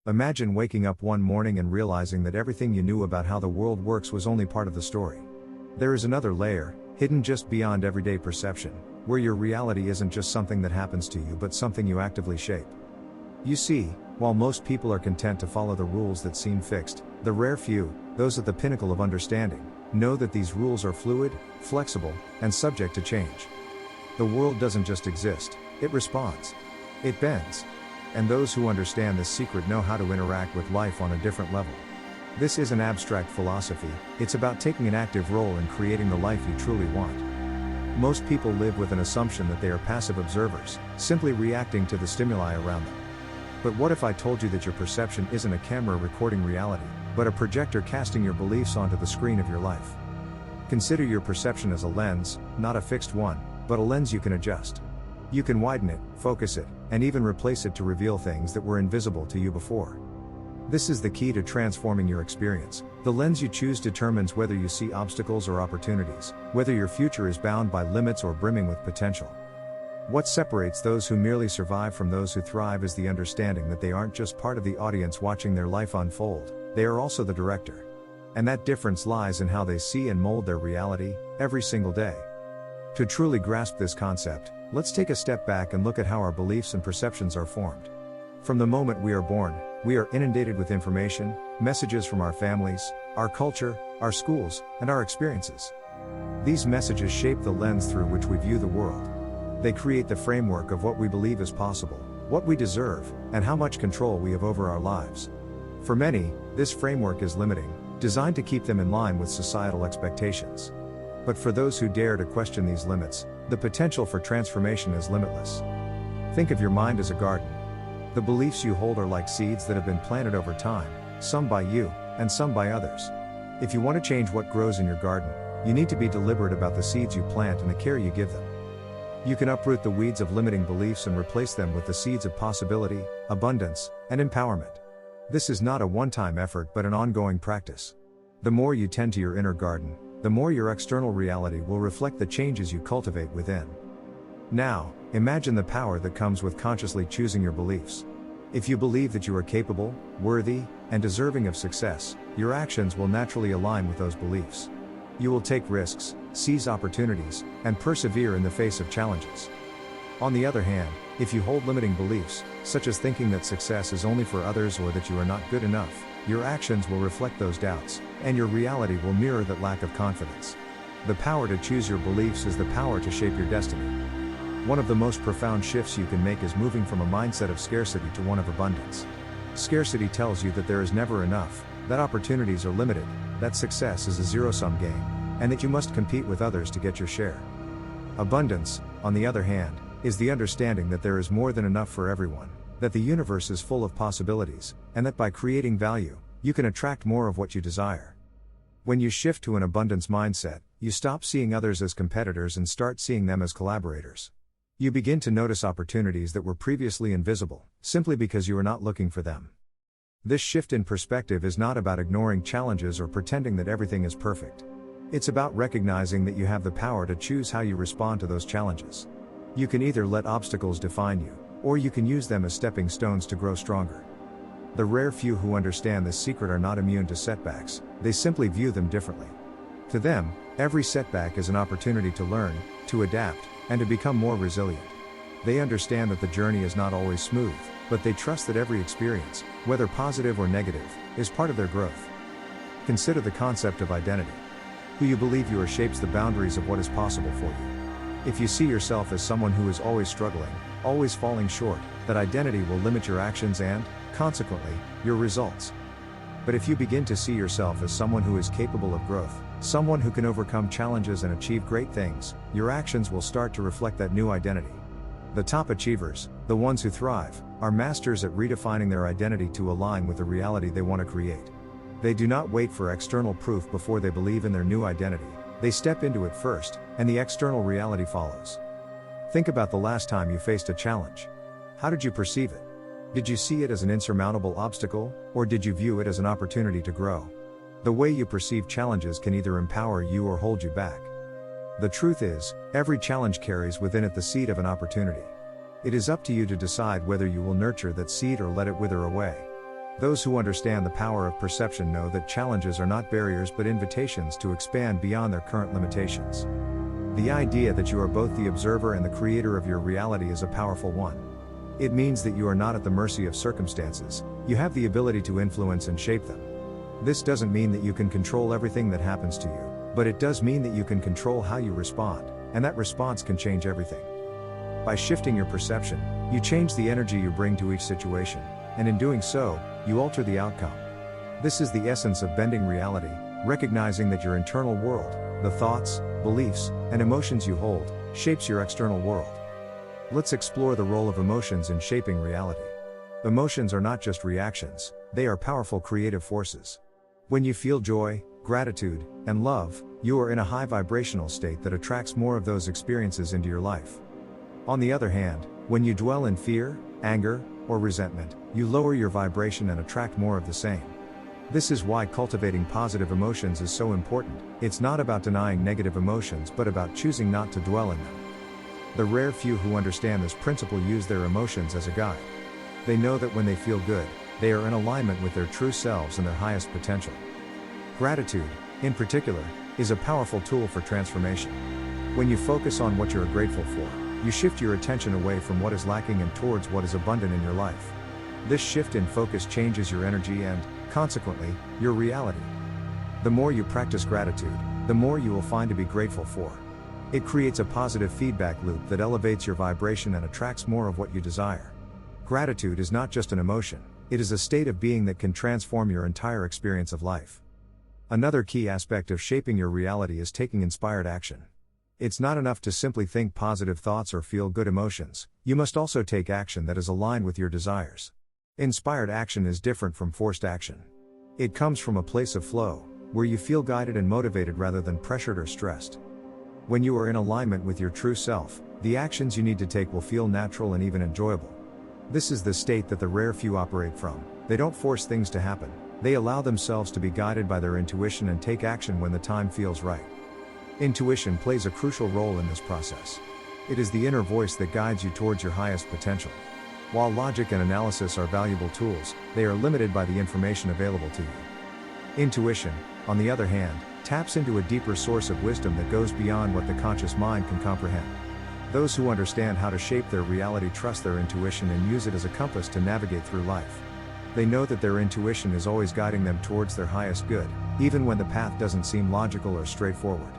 Imagine waking up one morning and realizing that everything you knew about how the world works was only part of the story. There is another layer, hidden just beyond everyday perception, where your reality isn't just something that happens to you but something you actively shape. You see, while most people are content to follow the rules that seem fixed, the rare few, those at the pinnacle of understanding, know that these rules are fluid, flexible, and subject to change. The world doesn't just exist, it responds. It bends. And those who understand this secret know how to interact with life on a different level. This isn't abstract philosophy, it's about taking an active role in creating the life you truly want. Most people live with an assumption that they are passive observers, simply reacting to the stimuli around them. But what if I told you that your perception isn't a camera recording reality, but a projector casting your beliefs onto the screen of your life? Consider your perception as a lens, not a fixed one, but a lens you can adjust. You can widen it, focus it, and even replace it to reveal things that were invisible to you before. This is the key to transforming your experience. The lens you choose determines whether you see obstacles or opportunities, whether your future is bound by limits or brimming with potential. What separates those who merely survive from those who thrive is the understanding that they aren't just part of the audience watching their life unfold, they are also the director. And that difference lies in how they see and mold their reality, every single day. To truly grasp this concept, let's take a step back and look at how our beliefs and perceptions are formed. From the moment we are born, we are inundated with information, messages from our families, our culture, our schools, and our experiences. These messages shape the lens through which we view the world. They create the framework of what we believe is possible, what we deserve, and how much control we have over our lives. For many, this framework is limiting, designed to keep them in line with societal expectations. But for those who dare to question these limits, the potential for transformation is limitless. Think of your mind as a garden. The beliefs you hold are like seeds that have been planted over time, some by you, and some by others. If you want to change what grows in your garden, you need to be deliberate about the seeds you plant and the care you give them. You can uproot the weeds of limiting beliefs and replace them with the seeds of possibility, abundance, and empowerment. This is not a one-time effort but an ongoing practice. The more you tend to your inner garden, the more your external reality will reflect the changes you cultivate within. Now, imagine the power that comes with consciously choosing your beliefs. If you believe that you are capable, worthy, and deserving of success, your actions will naturally align with those beliefs. You will take risks, seize opportunities, and persevere in the face of challenges. On the other hand, if you hold limiting beliefs, such as thinking that success is only for others or that you are not good enough, your actions will reflect those doubts, and your reality will mirror that lack of confidence. The power to choose your beliefs is the power to shape your destiny. One of the most profound shifts you can make is moving from a mindset of scarcity to one of abundance. Scarcity tells you that there is never enough, that opportunities are limited, that success is a zero-sum game, and that you must compete with others to get your share. Abundance, on the other hand, is the understanding that there is more than enough for everyone, that the universe is full of possibilities, and that by creating value, you can attract more of what you desire. When you shift to an abundance mindset, you stop seeing others as competitors and start seeing them as collaborators. You begin to notice opportunities that were previously invisible, simply because you are not looking for them. This shift in perspective is not about ignoring challenges or pretending that everything is perfect. It's about recognizing that you have the power to choose how you respond to those challenges. You can either let obstacles define you, or you can use them as stepping stones to grow stronger. The rare few who understand this secret are not immune to setbacks, they simply view them differently. To them, every setback is an opportunity to learn, to adapt, and to become more resilient. They understand that the journey is not always smooth, but they trust that every experience, whether positive or negative, is part of their growth. Consider the concept of identity. Who you believe you are shapes the boundaries of what is possible for you. If you see yourself as someone who is always struggling, always falling short, that identity will limit your actions and, consequently, your results. But if you begin to see yourself as someone who is capable of growth, someone who can overcome challenges and achieve great things, your actions will start to reflect that new identity. The top achievers, the ones who thrive, are masters at redefining their identity to align with the reality they want to create. They do not wait for external proof before they believe in their new identity. They step into it first, and the external reality follows. Think about the last time you faced a challenge. How did you perceive it? Did you see it as an insurmountable obstacle, or did you view it as an opportunity to grow? The way you perceive challenges can either empower you or hold you back. The truth is, every challenge carries within it the seed of an opportunity. It is up to you to decide whether you will nurture that seed or let it wither away. Those who understand the power of perception know that challenges are not barriers but invitations to expand beyond their current limitations. The idea that you are both the observer and the creator of your reality is a powerful one. It means that you are not at the mercy of circumstances, you have the ability to influence and shape them. This doesn't mean that you can control everything that happens to you, but it does mean that you can control how you respond, and that response can change everything. By shifting your perception, you change the energy you bring to each situation, and in doing so, you alter the outcome. This is the essence of bending reality, recognizing that your internal world, the thoughts, beliefs, and emotions you hold, shapes your external world. Let's explore the role of emotions in shaping reality. Emotions are not just reactions, they are powerful creative forces. When you feel joy, gratitude, and love, you are in a high vibrational state that attracts more of those experiences into your life. On the other hand, when you dwell in fear, anger, or resentment, you lower your vibration and attract more of the same. This is why cultivating positive emotions is so important. It's not about denying negative emotions but about choosing not to dwell in them. The rare few who understand this principle use their emotions as a guide. They know that when they feel good, they are in alignment with their true selves and their highest potential. Gratitude, in particular, is a powerful tool for transformation. When you focus on what you are grateful for, you shift your attention away from what is lacking and towards what is abundant in your life. This shift in focus changes your energy and, consequently, your reality. The more you practice gratitude, the more you will find to be grateful for. It creates a positive feedback loop that elevates your vibration and attracts more of what you desire. Gratitude is not just an emotion, it is a state of being that can transform your entire experience of life. Another key aspect of shaping your reality is taking inspired action. It's not enough to simply think positive thoughts or feel good emotions, you must also take action that is aligned with your desires. Inspired action is different from forced action. It comes from a place of flow, where you feel guided and motivated rather than pressured or stressed. When you are in alignment with your true self, the actions you need to take will feel natural and even enjoyable. This is the state that the rare few operate from. They don't force things to happen, they allow themselves to be guided by their intuition and take action when the time feels right. Intuition plays a crucial role in this process. It is the inner voice that guides you towards your highest potential. While logic and analysis are valuable tools, they are limited by the information available to you. Intuition, on the other hand, taps into a deeper source of wisdom that goes beyond what the conscious mind can comprehend. Those who understand how to shape their reality trust their intuition and use it as a compass to navigate through life. They know that their intuition is always guiding them towards their highest good, even when the path doesn't seem logical or straightforward.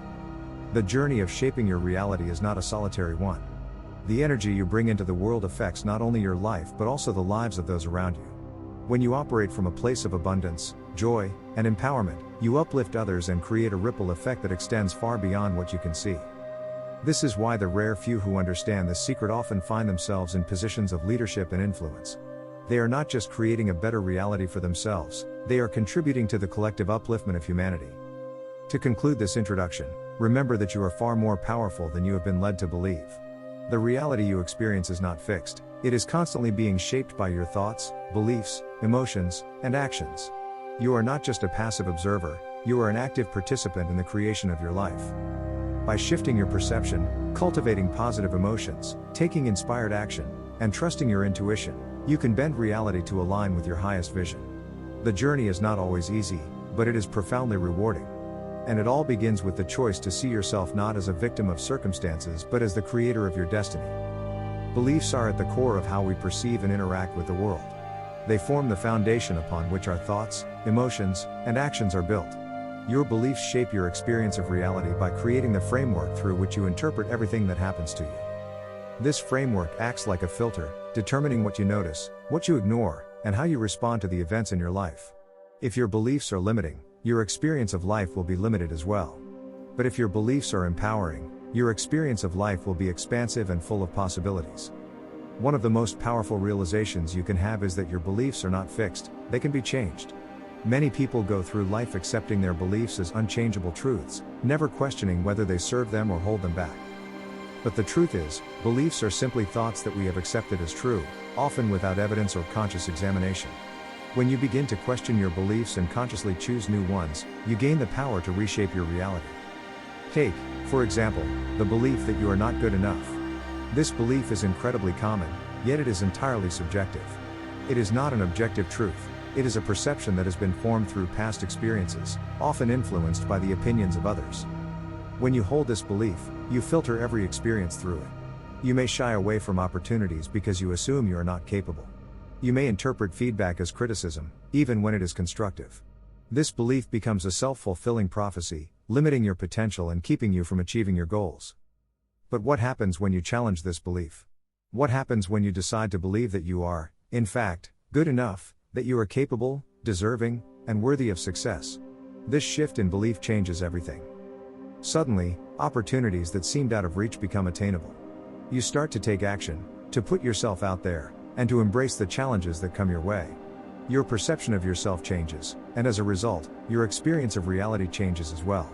The journey of shaping your reality is not a solitary one. The energy you bring into the world affects not only your life but also the lives of those around you. When you operate from a place of abundance, joy, and empowerment, you uplift others and create a ripple effect that extends far beyond what you can see. This is why the rare few who understand this secret often find themselves in positions of leadership and influence. They are not just creating a better reality for themselves, they are contributing to the collective upliftment of humanity. To conclude this introduction, remember that you are far more powerful than you have been led to believe. The reality you experience is not fixed, it is constantly being shaped by your thoughts, beliefs, emotions, and actions. You are not just a passive observer, you are an active participant in the creation of your life. By shifting your perception, cultivating positive emotions, taking inspired action, and trusting your intuition, you can bend reality to align with your highest vision. The journey is not always easy, but it is profoundly rewarding. And it all begins with the choice to see yourself not as a victim of circumstances but as the creator of your destiny. Beliefs are at the core of how we perceive and interact with the world. They form the foundation upon which our thoughts, emotions, and actions are built. Your beliefs shape your experience of reality by creating the framework through which you interpret everything that happens to you. This framework acts like a filter, determining what you notice, what you ignore, and how you respond to the events in your life. If your beliefs are limiting, your experience of life will be limited as well. But if your beliefs are empowering, your experience of life will be expansive and full of possibilities. One of the most powerful realizations you can have is that your beliefs are not fixed, they can be changed. Many people go through life accepting their beliefs as unchangeable truths, never questioning whether they serve them or hold them back. But the truth is, beliefs are simply thoughts that we have accepted as true, often without evidence or conscious examination. When you begin to question your beliefs and consciously choose new ones, you gain the power to reshape your reality. Take, for example, the belief that you are not good enough. This belief is incredibly common, yet it is entirely subjective. It is not an objective truth. It is a perception that has been formed through past experiences, often influenced by the opinions of others. When you hold this belief, you filter every experience through it. You may shy away from opportunities because you assume you are not capable. You may interpret feedback as criticism, even when it is constructive. This belief becomes a self-fulfilling prophecy, limiting your potential and keeping you from achieving your goals. But what happens when you challenge this belief? What happens when you decide to believe that you are, in fact, good enough, that you are capable, deserving, and worthy of success? This shift in belief changes everything. Suddenly, opportunities that seemed out of reach become attainable. You start to take action, to put yourself out there, and to embrace the challenges that come your way. Your perception of yourself changes, and as a result, your experience of reality changes as well.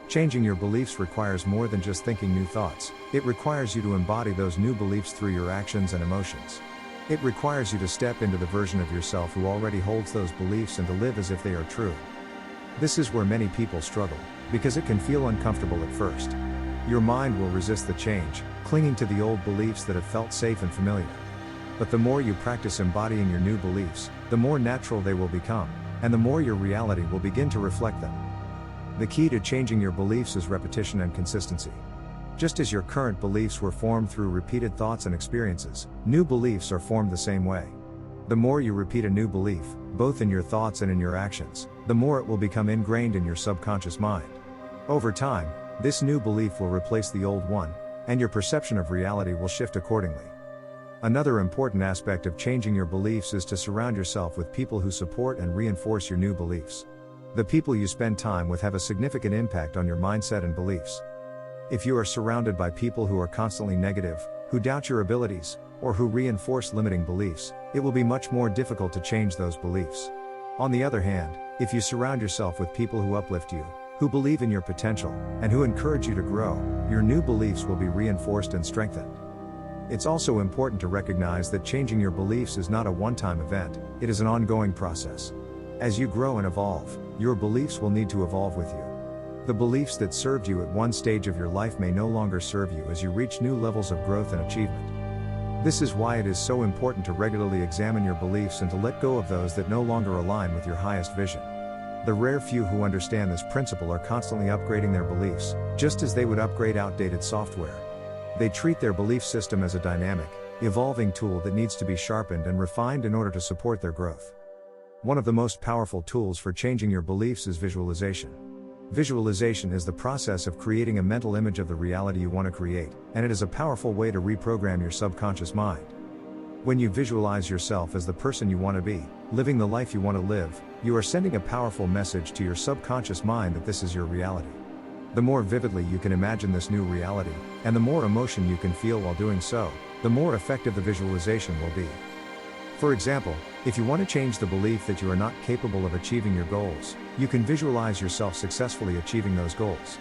Changing your beliefs requires more than just thinking new thoughts. It requires you to embody those new beliefs through your actions and emotions. It requires you to step into the version of yourself who already holds those beliefs and to live as if they are true. This is where many people struggle, because it can feel uncomfortable at first. Your mind will resist the change, clinging to the old beliefs that have felt safe and familiar. But the more you practice embodying your new beliefs, the more natural they will become, and the more your reality will begin to reflect them. The key to changing your beliefs is repetition and consistency. Just as your current beliefs were formed through repeated thoughts and experiences, new beliefs are formed the same way. The more you repeat a new belief, both in your thoughts and in your actions, the more it will become ingrained in your subconscious mind. Over time, this new belief will replace the old one, and your perception of reality will shift accordingly. Another important aspect of changing your beliefs is to surround yourself with people who support and reinforce your new beliefs. The people you spend time with have a significant impact on your mindset and beliefs. If you are surrounded by people who are constantly negative, who doubt your abilities, or who reinforce limiting beliefs, it will be much more difficult to change those beliefs. On the other hand, if you surround yourself with people who uplift you, who believe in your potential, and who encourage you to grow, your new beliefs will be reinforced and strengthened. It's also important to recognize that changing your beliefs is not a one-time event, it is an ongoing process. As you grow and evolve, your beliefs will need to evolve with you. The beliefs that served you at one stage of your life may no longer serve you as you reach new levels of growth and achievement. This is why it is so important to regularly examine your beliefs and to let go of those that no longer align with your highest vision. The rare few who understand this principle are constantly upgrading their beliefs, just as they would upgrade outdated software. They treat their belief system as a dynamic, evolving tool that needs to be sharpened and refined in order to support their growth. One of the most powerful tools for changing your beliefs is visualization. Visualization is the process of creating a mental image of the reality you want to create, and it is a powerful way to reprogram your subconscious mind. When you visualize yourself as the person you want to be, living the life you want to live, you are sending a powerful message to your subconscious mind that this is your reality. The more vividly you can imagine this new reality, and the more emotion you can feel while doing so, the more effective the visualization will be. For example, if you want to change the belief that you are not capable of achieving your goals, you can visualize yourself successfully achieving those goals.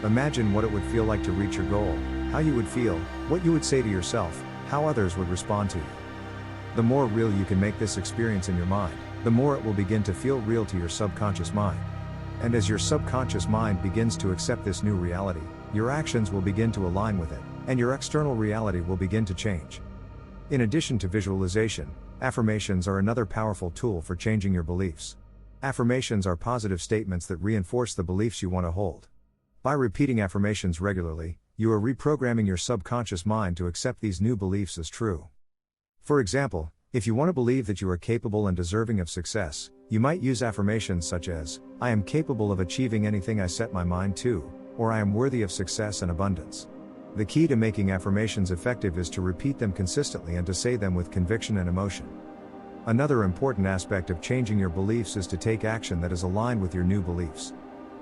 Imagine what it would feel like to reach your goal, how you would feel, what you would say to yourself, how others would respond to you. The more real you can make this experience in your mind, the more it will begin to feel real to your subconscious mind. And as your subconscious mind begins to accept this new reality, your actions will begin to align with it, and your external reality will begin to change. In addition to visualization, affirmations are another powerful tool for changing your beliefs. Affirmations are positive statements that reinforce the beliefs you want to hold. By repeating affirmations regularly, you are reprogramming your subconscious mind to accept these new beliefs as true. For example, if you want to believe that you are capable and deserving of success, you might use affirmations such as, "I am capable of achieving anything I set my mind to," or "I am worthy of success and abundance." The key to making affirmations effective is to repeat them consistently and to say them with conviction and emotion. Another important aspect of changing your beliefs is to take action that is aligned with your new beliefs.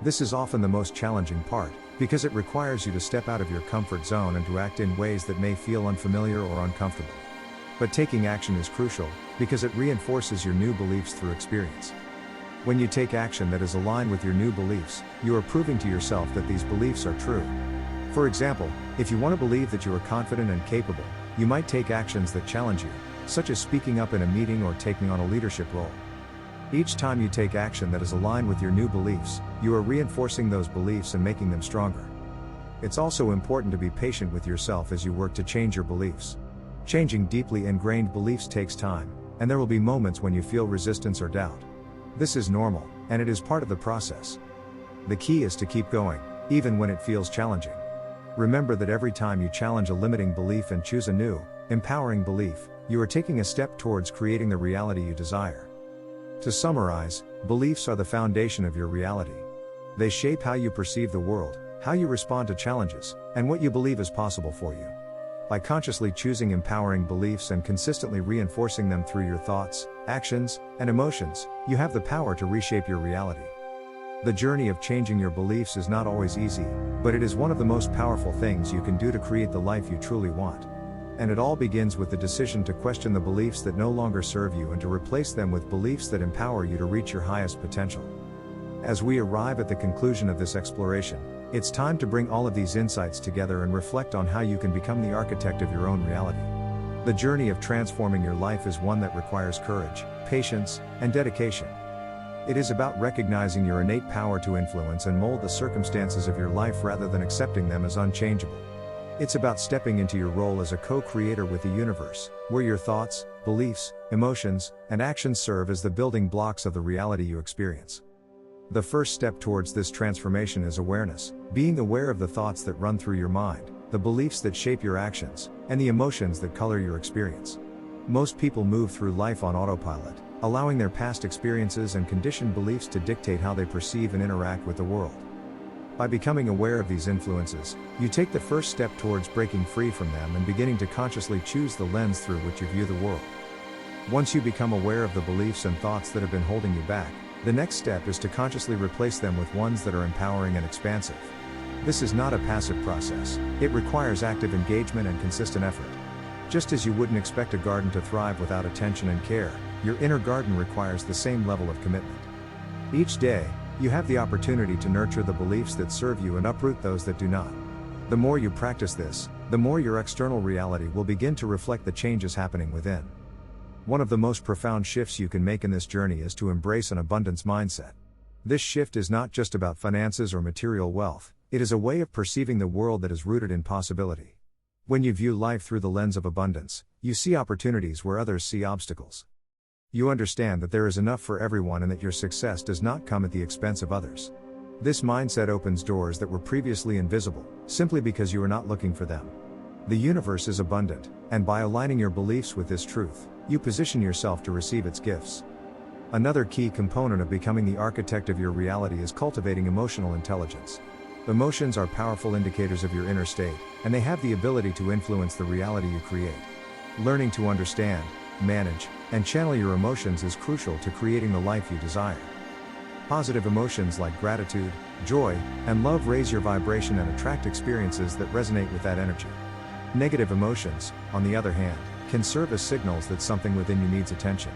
This is often the most challenging part, because it requires you to step out of your comfort zone and to act in ways that may feel unfamiliar or uncomfortable. But taking action is crucial, because it reinforces your new beliefs through experience. When you take action that is aligned with your new beliefs, you are proving to yourself that these beliefs are true. For example, if you want to believe that you are confident and capable, you might take actions that challenge you, such as speaking up in a meeting or taking on a leadership role. Each time you take action that is aligned with your new beliefs, you are reinforcing those beliefs and making them stronger. It's also important to be patient with yourself as you work to change your beliefs. Changing deeply ingrained beliefs takes time, and there will be moments when you feel resistance or doubt. This is normal, and it is part of the process. The key is to keep going, even when it feels challenging. Remember that every time you challenge a limiting belief and choose a new, empowering belief, you are taking a step towards creating the reality you desire. To summarize, beliefs are the foundation of your reality. They shape how you perceive the world, how you respond to challenges, and what you believe is possible for you. By consciously choosing empowering beliefs and consistently reinforcing them through your thoughts, actions, and emotions, you have the power to reshape your reality. The journey of changing your beliefs is not always easy, but it is one of the most powerful things you can do to create the life you truly want. And it all begins with the decision to question the beliefs that no longer serve you and to replace them with beliefs that empower you to reach your highest potential. As we arrive at the conclusion of this exploration, it's time to bring all of these insights together and reflect on how you can become the architect of your own reality. The journey of transforming your life is one that requires courage, patience, and dedication. It is about recognizing your innate power to influence and mold the circumstances of your life rather than accepting them as unchangeable. It's about stepping into your role as a co-creator with the universe, where your thoughts, beliefs, emotions, and actions serve as the building blocks of the reality you experience. The first step towards this transformation is awareness, being aware of the thoughts that run through your mind, the beliefs that shape your actions, and the emotions that color your experience. Most people move through life on autopilot, allowing their past experiences and conditioned beliefs to dictate how they perceive and interact with the world. By becoming aware of these influences, you take the first step towards breaking free from them and beginning to consciously choose the lens through which you view the world. Once you become aware of the beliefs and thoughts that have been holding you back, the next step is to consciously replace them with ones that are empowering and expansive. This is not a passive process, it requires active engagement and consistent effort. Just as you wouldn't expect a garden to thrive without attention and care, your inner garden requires the same level of commitment. Each day, you have the opportunity to nurture the beliefs that serve you and uproot those that do not. The more you practice this, the more your external reality will begin to reflect the changes happening within. One of the most profound shifts you can make in this journey is to embrace an abundance mindset. This shift is not just about finances or material wealth, it is a way of perceiving the world that is rooted in possibility. When you view life through the lens of abundance, you see opportunities where others see obstacles. You understand that there is enough for everyone and that your success does not come at the expense of others. This mindset opens doors that were previously invisible, simply because you are not looking for them. The universe is abundant, and by aligning your beliefs with this truth, you position yourself to receive its gifts. Another key component of becoming the architect of your reality is cultivating emotional intelligence. Emotions are powerful indicators of your inner state, and they have the ability to influence the reality you create. Learning to understand, manage, and channel your emotions is crucial to creating the life you desire. Positive emotions like gratitude, joy, and love raise your vibration and attract experiences that resonate with that energy. Negative emotions, on the other hand, can serve as signals that something within you needs attention.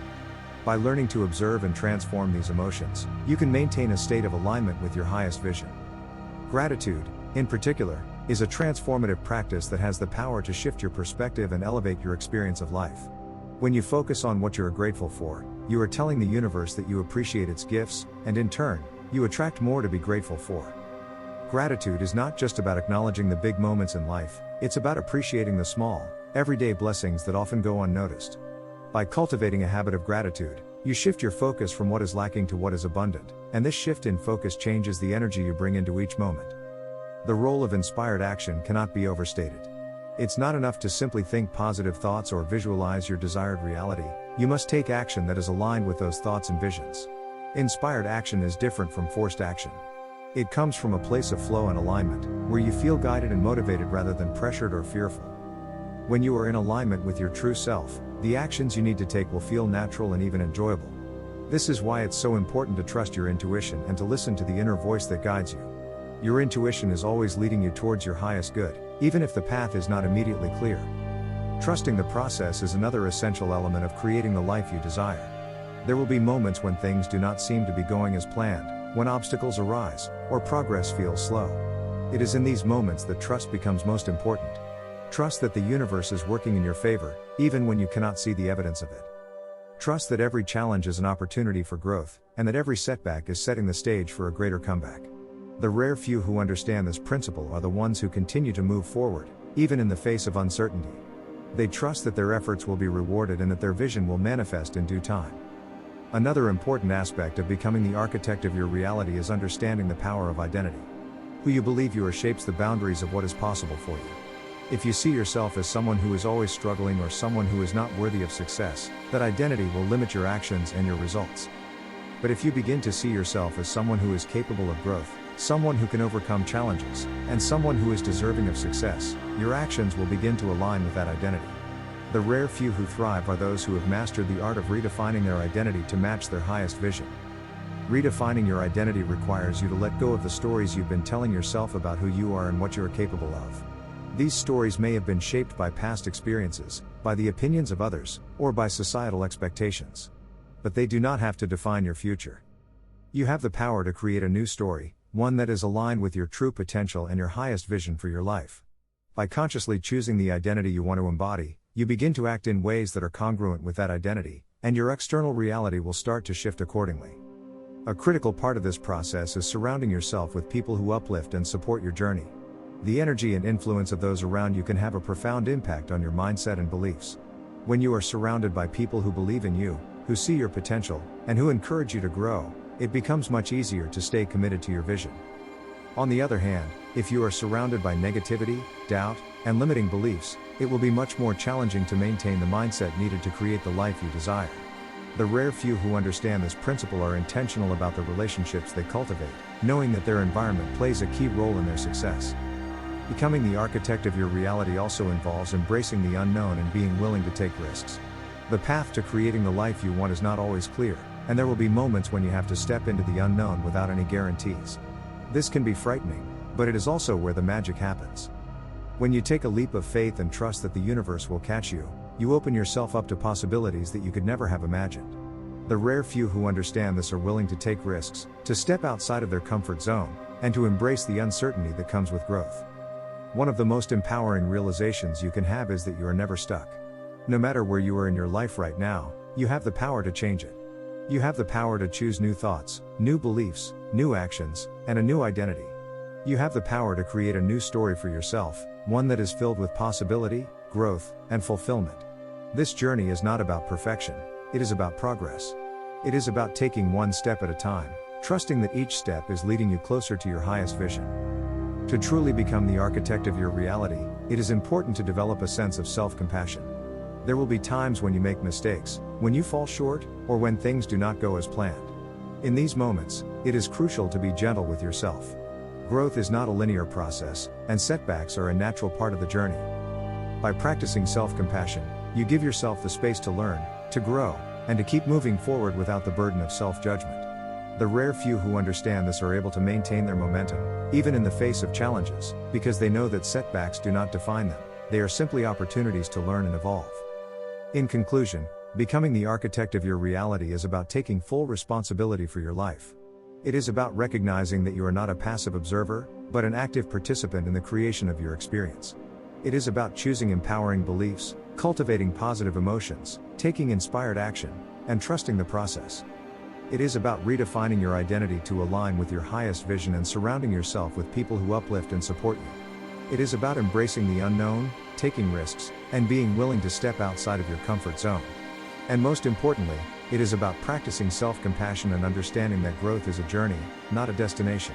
By learning to observe and transform these emotions, you can maintain a state of alignment with your highest vision. Gratitude, in particular, is a transformative practice that has the power to shift your perspective and elevate your experience of life. When you focus on what you are grateful for, you are telling the universe that you appreciate its gifts, and in turn, you attract more to be grateful for. Gratitude is not just about acknowledging the big moments in life, it's about appreciating the small, everyday blessings that often go unnoticed. By cultivating a habit of gratitude, you shift your focus from what is lacking to what is abundant, and this shift in focus changes the energy you bring into each moment. The role of inspired action cannot be overstated. It's not enough to simply think positive thoughts or visualize your desired reality, you must take action that is aligned with those thoughts and visions. Inspired action is different from forced action. It comes from a place of flow and alignment, where you feel guided and motivated rather than pressured or fearful. When you are in alignment with your true self, the actions you need to take will feel natural and even enjoyable. This is why it's so important to trust your intuition and to listen to the inner voice that guides you. Your intuition is always leading you towards your highest good, even if the path is not immediately clear. Trusting the process is another essential element of creating the life you desire. There will be moments when things do not seem to be going as planned, when obstacles arise, or progress feels slow. It is in these moments that trust becomes most important. Trust that the universe is working in your favor, even when you cannot see the evidence of it. Trust that every challenge is an opportunity for growth, and that every setback is setting the stage for a greater comeback. The rare few who understand this principle are the ones who continue to move forward, even in the face of uncertainty. They trust that their efforts will be rewarded and that their vision will manifest in due time. Another important aspect of becoming the architect of your reality is understanding the power of identity. Who you believe you are shapes the boundaries of what is possible for you. If you see yourself as someone who is always struggling or someone who is not worthy of success, that identity will limit your actions and your results. But if you begin to see yourself as someone who is capable of growth, someone who can overcome challenges, and someone who is deserving of success, your actions will begin to align with that identity. The rare few who thrive are those who have mastered the art of redefining their identity to match their highest vision. Redefining your identity requires you to let go of the stories you've been telling yourself about who you are and what you are capable of. These stories may have been shaped by past experiences, by the opinions of others, or by societal expectations. But they do not have to define your future. You have the power to create a new story, one that is aligned with your true potential and your highest vision for your life. By consciously choosing the identity you want to embody, you begin to act in ways that are congruent with that identity, and your external reality will start to shift accordingly. A critical part of this process is surrounding yourself with people who uplift and support your journey. The energy and influence of those around you can have a profound impact on your mindset and beliefs. When you are surrounded by people who believe in you, who see your potential, and who encourage you to grow, it becomes much easier to stay committed to your vision. On the other hand, if you are surrounded by negativity, doubt, and limiting beliefs, it will be much more challenging to maintain the mindset needed to create the life you desire. The rare few who understand this principle are intentional about the relationships they cultivate, knowing that their environment plays a key role in their success. Becoming the architect of your reality also involves embracing the unknown and being willing to take risks. The path to creating the life you want is not always clear, and there will be moments when you have to step into the unknown without any guarantees. This can be frightening, but it is also where the magic happens. When you take a leap of faith and trust that the universe will catch you, you open yourself up to possibilities that you could never have imagined. The rare few who understand this are willing to take risks, to step outside of their comfort zone, and to embrace the uncertainty that comes with growth. One of the most empowering realizations you can have is that you are never stuck. No matter where you are in your life right now, you have the power to change it. You have the power to choose new thoughts, new beliefs, new actions, and a new identity. You have the power to create a new story for yourself, one that is filled with possibility, growth, and fulfillment. This journey is not about perfection, it is about progress. It is about taking one step at a time, trusting that each step is leading you closer to your highest vision. To truly become the architect of your reality, it is important to develop a sense of self-compassion. There will be times when you make mistakes, when you fall short, or when things do not go as planned. In these moments, it is crucial to be gentle with yourself. Growth is not a linear process, and setbacks are a natural part of the journey. By practicing self-compassion, you give yourself the space to learn, to grow, and to keep moving forward without the burden of self-judgment. The rare few who understand this are able to maintain their momentum, even in the face of challenges, because they know that setbacks do not define them, they are simply opportunities to learn and evolve. In conclusion, becoming the architect of your reality is about taking full responsibility for your life. It is about recognizing that you are not a passive observer, but an active participant in the creation of your experience. It is about choosing empowering beliefs, cultivating positive emotions, taking inspired action, and trusting the process. It is about redefining your identity to align with your highest vision and surrounding yourself with people who uplift and support you. It is about embracing the unknown, taking risks, and being willing to step outside of your comfort zone. And most importantly, it is about practicing self-compassion and understanding that growth is a journey, not a destination.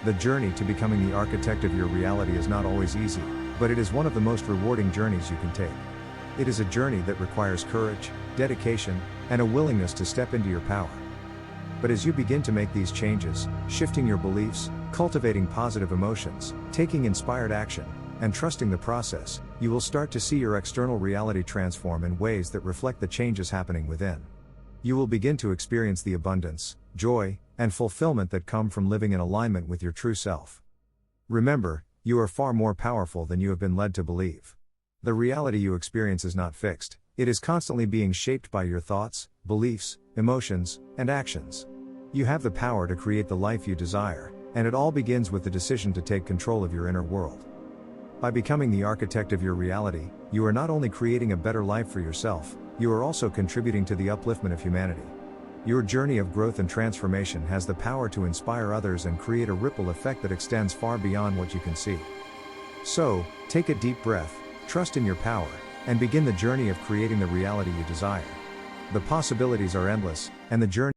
The journey to becoming the architect of your reality is not always easy, but it is one of the most rewarding journeys you can take. It is a journey that requires courage, dedication, and a willingness to step into your power. But as you begin to make these changes, shifting your beliefs, cultivating positive emotions, taking inspired action, and trusting the process, you will start to see your external reality transform in ways that reflect the changes happening within. You will begin to experience the abundance, joy, and fulfillment that come from living in alignment with your true self. Remember, you are far more powerful than you have been led to believe. The reality you experience is not fixed, it is constantly being shaped by your thoughts, beliefs, emotions, and actions. You have the power to create the life you desire, and it all begins with the decision to take control of your inner world. By becoming the architect of your reality, you are not only creating a better life for yourself, you are also contributing to the upliftment of humanity. Your journey of growth and transformation has the power to inspire others and create a ripple effect that extends far beyond what you can see. So, take a deep breath, trust in your power, and begin the journey of creating the reality you desire. The possibilities are endless, and the journey